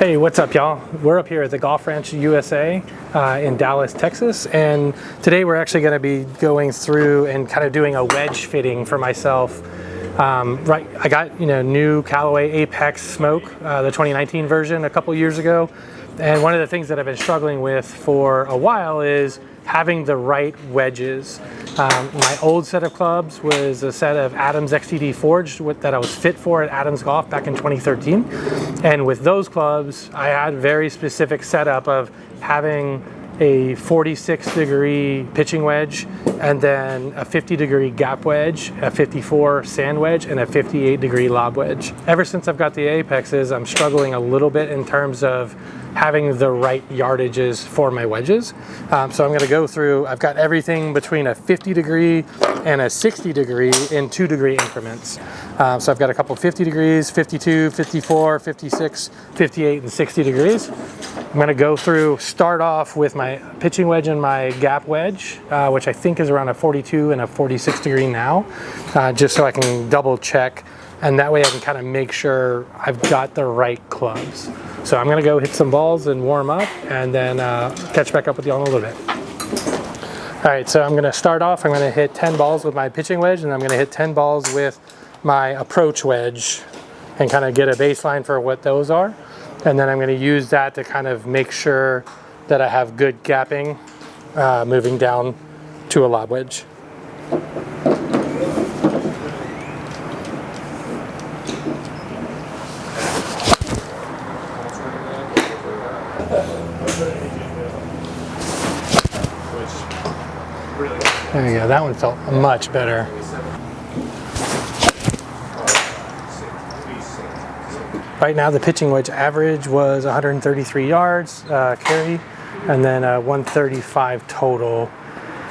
Hey, what's up, y'all? We're up here at the Golf Ranch USA in Dallas, Texas, and today we're actually going to be going through and kind of doing a wedge fitting for myself. I got new Callaway Apex Smoke, the 2019 version, a couple years ago, and one of the things that I've been struggling with for a while is having the right wedges. My old set of clubs was a set of Adams XTD Forged that I was fit for at Adams Golf back in 2013. And with those clubs, I had a very specific setup of having a 46-degree pitching wedge, and then a 50-degree gap wedge, a 54 sand wedge, and a 58-degree lob wedge. Ever since I've got the Apexes, I'm struggling a little bit in terms of having the right yardages for my wedges. So I'm going to go through, I've got everything between a 50-degree and a 60-degree in 2-degree increments. So I've got a couple 50 degrees, 52, 54, 56, 58, and 60 degrees. I'm going to go through, start off with my pitching wedge and my gap wedge, which I think is around a 42 and a 46 degree now, just so I can double check, and that way I can kind of make sure I've got the right clubs. So I'm going to go hit some balls and warm up, and then catch back up with y'all in a little bit. All right, so I'm going to start off, I'm going to hit 10 balls with my pitching wedge, and I'm going to hit 10 balls with my approach wedge and kind of get a baseline for what those are. And then I'm going to use that to kind of make sure that I have good gapping moving down to a lob wedge. There you go, that one felt much better. Right now the pitching wedge average was 133 yards carry, and then 135 total.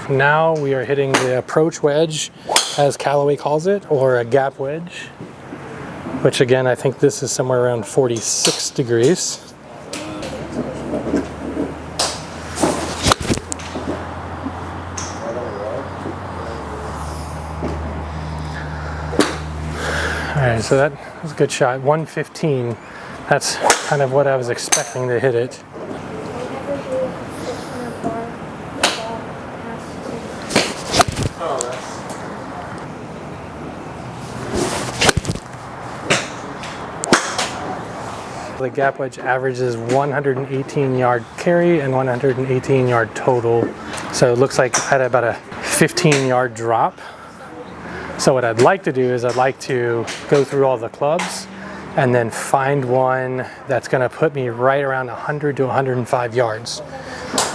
Now we are hitting the approach wedge, as Callaway calls it, or a gap wedge, which again I think this is somewhere around 46 degrees. All right, so that was a good shot. 115. That's kind of what I was expecting to hit it. The gap wedge averages 118 yard carry and 118 yard total. So it looks like I had about a 15 yard drop. So what I'd like to do is I'd like to go through all the clubs and then find one that's going to put me right around 100 to 105 yards.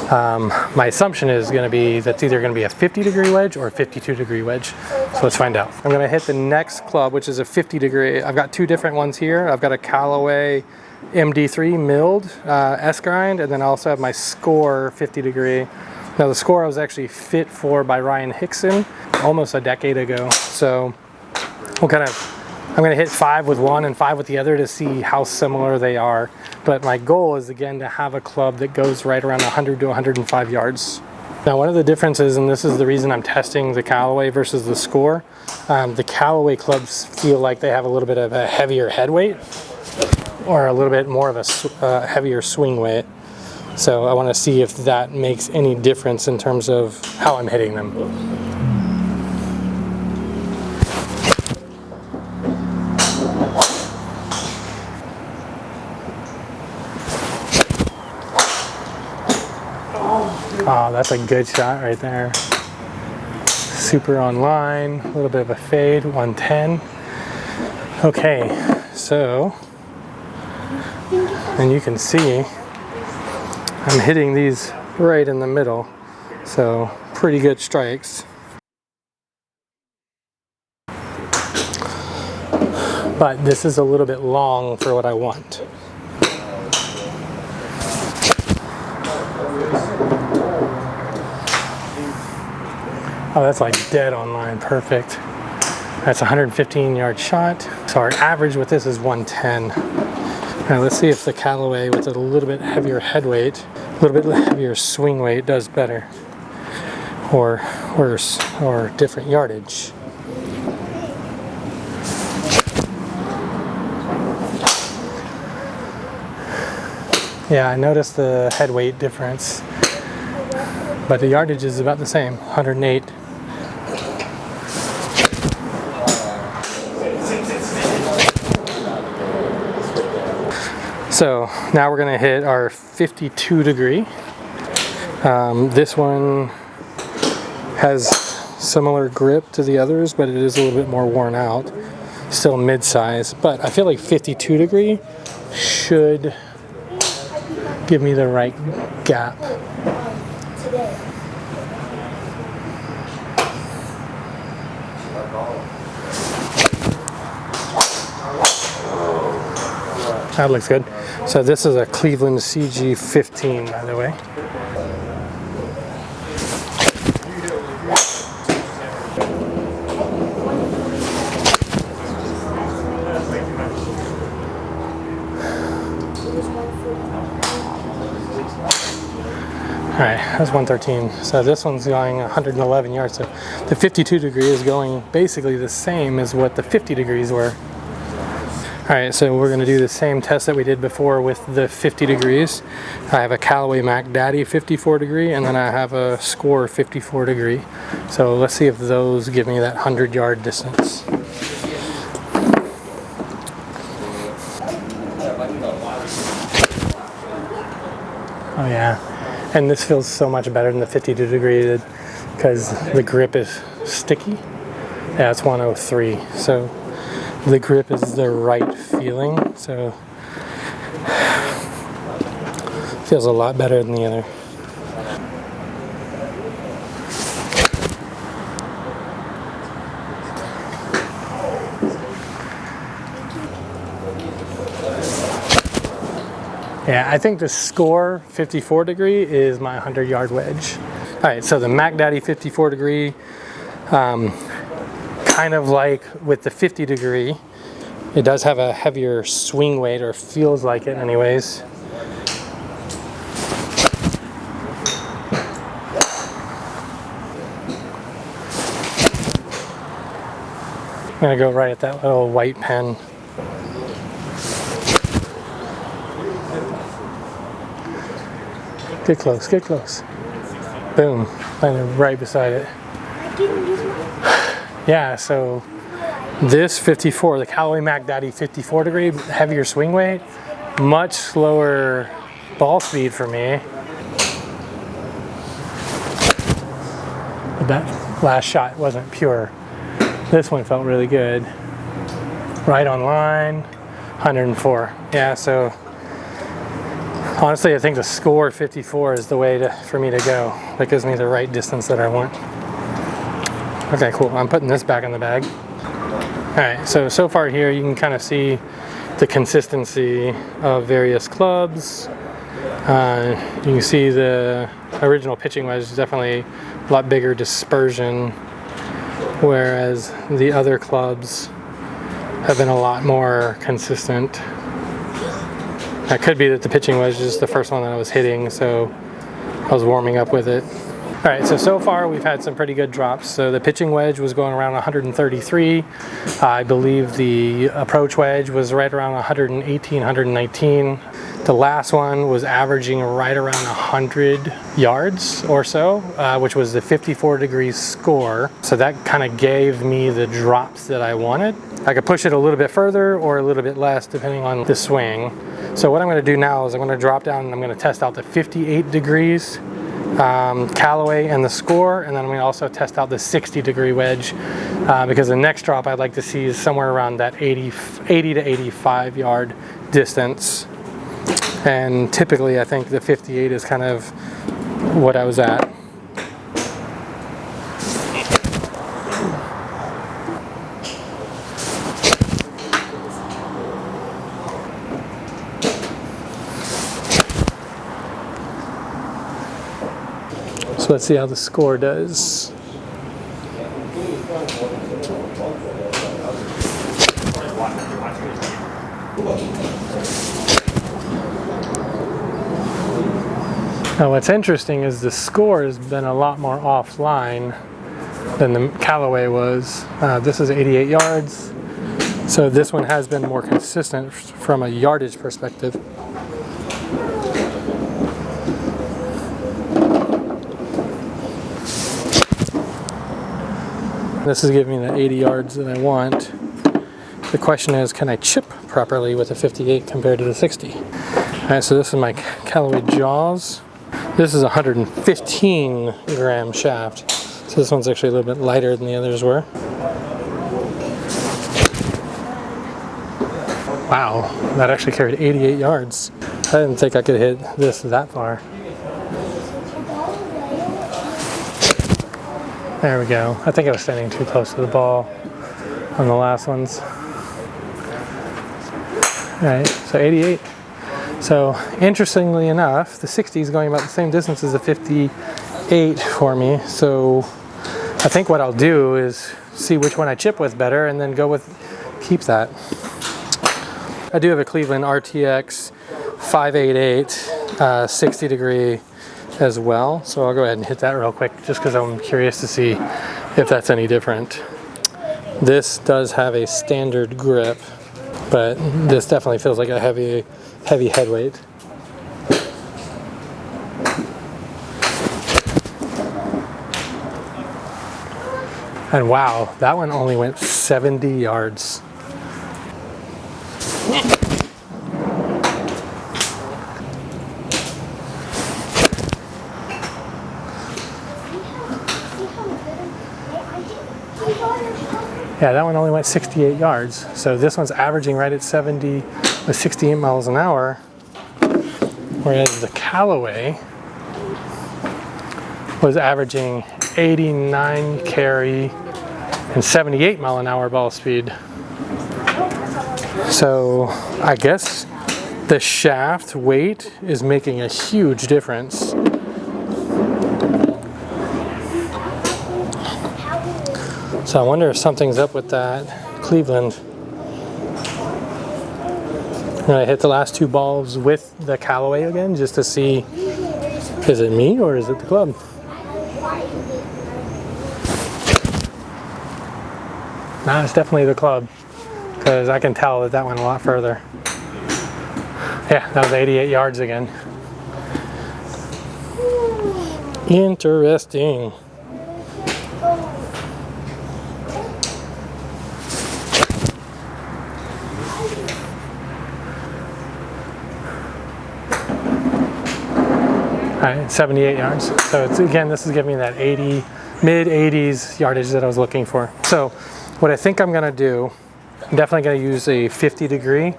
My assumption is going to be that's either going to be a 50-degree wedge or a 52-degree wedge. So let's find out. I'm going to hit the next club, which is a 50-degree. I've got two different ones here. I've got a Callaway MD3 milled S-grind, and then I also have my Score 50-degree. Now the Score I was actually fit for by Ryan Hickson almost a decade ago. So I'm going to hit 5 with one and 5 with the other to see how similar they are. But my goal is again to have a club that goes right around 100 to 105 yards. Now one of the differences, and this is the reason I'm testing the Callaway versus the Score, the Callaway clubs feel like they have a little bit of a heavier head weight or a little bit more of a heavier swing weight. So I want to see if that makes any difference in terms of how I'm hitting them. Oh, that's a good shot right there. Super on line, a little bit of a fade, 110. Okay, so, and you can see I'm hitting these right in the middle, so pretty good strikes. But this is a little bit long for what I want. Oh, that's like dead on line, perfect. That's a 115-yard shot. So our average with this is 110. Now let's see if the Callaway with a little bit heavier head weight, a little bit heavier swing weight does better, or worse, or different yardage. Yeah, I noticed the head weight difference, but the yardage is about the same, 108. So now we're gonna hit our 52 degree. This one has similar grip to the others, but it is a little bit more worn out. Still mid-size, but I feel like 52 degree should give me the right gap. That looks good. So this is a Cleveland CG15, by the way. All right, that's 113. So this one's going 111 yards. So the 52 degree is going basically the same as what the 50 degrees were. All right, so we're gonna do the same test that we did before with the 50 degrees. I have a Callaway Mac Daddy 54 degree, and then I have a Score 54 degree. So let's see if those give me that 100-yard distance. Oh yeah, and this feels so much better than the 52 degree because the grip is sticky. Yeah, it's 103. So the grip is the right feeling, so feels a lot better than the other. Yeah, I think the Score 54 degree is my 100-yard wedge. All right, so the Mac Daddy 54 degree, kind of like with the 50 degree, it does have a heavier swing weight, or feels like it anyways. I'm gonna go right at that little white pen. Get close, get close. Boom, landed right beside it. Yeah, so this 54, the Callaway Mac Daddy 54 degree, heavier swing weight, much slower ball speed for me. But that last shot wasn't pure. This one felt really good. Right on line, 104. Yeah, so honestly, I think the Score 54 is the way for me to go. That gives me the right distance that I want. Okay, cool. I'm putting this back in the bag. All right, so far here you can kind of see the consistency of various clubs. You can see the original pitching wedge is definitely a lot bigger dispersion, whereas the other clubs have been a lot more consistent. That could be that the pitching wedge is the first one that I was hitting, so I was warming up with it. All right, so far we've had some pretty good drops. So the pitching wedge was going around 133. I believe the approach wedge was right around 118, 119. The last one was averaging right around 100 yards or so, which was the 54 degree Score. So that kind of gave me the drops that I wanted. I could push it a little bit further or a little bit less depending on the swing. So what I'm going to do now is I'm going to drop down and I'm going to test out the 58 degrees Callaway and the Score, and then I'm going to also test out the 60 degree wedge because the next drop I'd like to see is somewhere around that 80 to 85 yard distance. And typically I think the 58 is kind of what I was at. So let's see how the Score does. Now what's interesting is the Score has been a lot more offline than the Callaway was. This is 88 yards, so this one has been more consistent from a yardage perspective. This is giving me the 80 yards that I want. The question is, can I chip properly with a 58 compared to the 60? All right, so this is my Callaway Jaws. This is a 115 gram shaft. So this one's actually a little bit lighter than the others were. Wow, that actually carried 88 yards. I didn't think I could hit this that far. There we go. I think I was standing too close to the ball on the last ones. All right, so 88. So interestingly enough, the 60 is going about the same distance as the 58 for me. So I think what I'll do is see which one I chip with better and then go with, keep that. I do have a Cleveland RTX 588 60 degree as well. So I'll go ahead and hit that real quick just because I'm curious to see if that's any different. This does have a standard grip, but this definitely feels like a heavy head weight. And wow, that one only went 70 yards. Yeah, that one only went 68 yards. So this one's averaging right at 70 with 68 miles an hour. Whereas the Callaway was averaging 89 carry and 78 mile an hour ball speed. So I guess the shaft weight is making a huge difference. So I wonder if something's up with that Cleveland. I'm gonna hit the last two balls with the Callaway again just to see, is it me or is it the club? Nah, it's definitely the club because I can tell that that went a lot further. Yeah, that was 88 yards again. Interesting. All right, 78 yards. So it's, again, this is giving me that 80, mid 80s yardage that I was looking for. So what I think I'm gonna do, I'm definitely gonna use a 50 degree,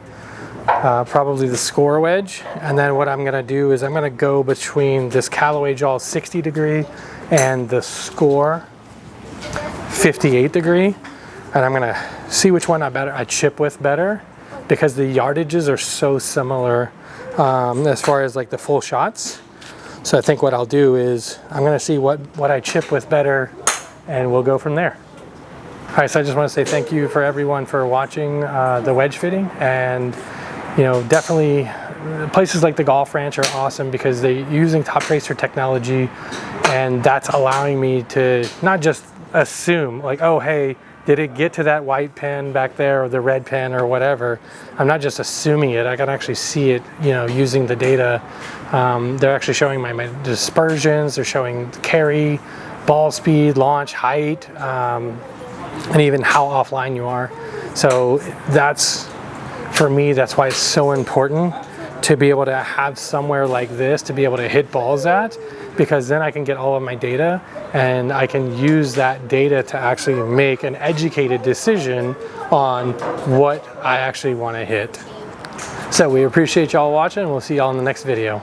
probably the score wedge. And then what I'm gonna do is I'm gonna go between this Callaway Jaws 60 degree and the score 58 degree. And I'm gonna see which one I chip with better because the yardages are so similar as far as like the full shots. So I think what I'll do is I'm gonna see what I chip with better and we'll go from there. All right, so I just want to say thank you for everyone for watching the wedge fitting, and you know, definitely places like the Golf Ranch are awesome because they're using top tracer technology, and that's allowing me to not just assume like, oh hey, did it get to that white pin back there or the red pin or whatever. I'm not just assuming it, I can actually see it, you know, using the data. They're actually showing my dispersions, they're showing carry, ball speed, launch height, and even how offline you are. So that's, for me, that's why it's so important to be able to have somewhere like this to be able to hit balls at, because then I can get all of my data and I can use that data to actually make an educated decision on what I actually want to hit. So we appreciate y'all watching, and we'll see y'all in the next video.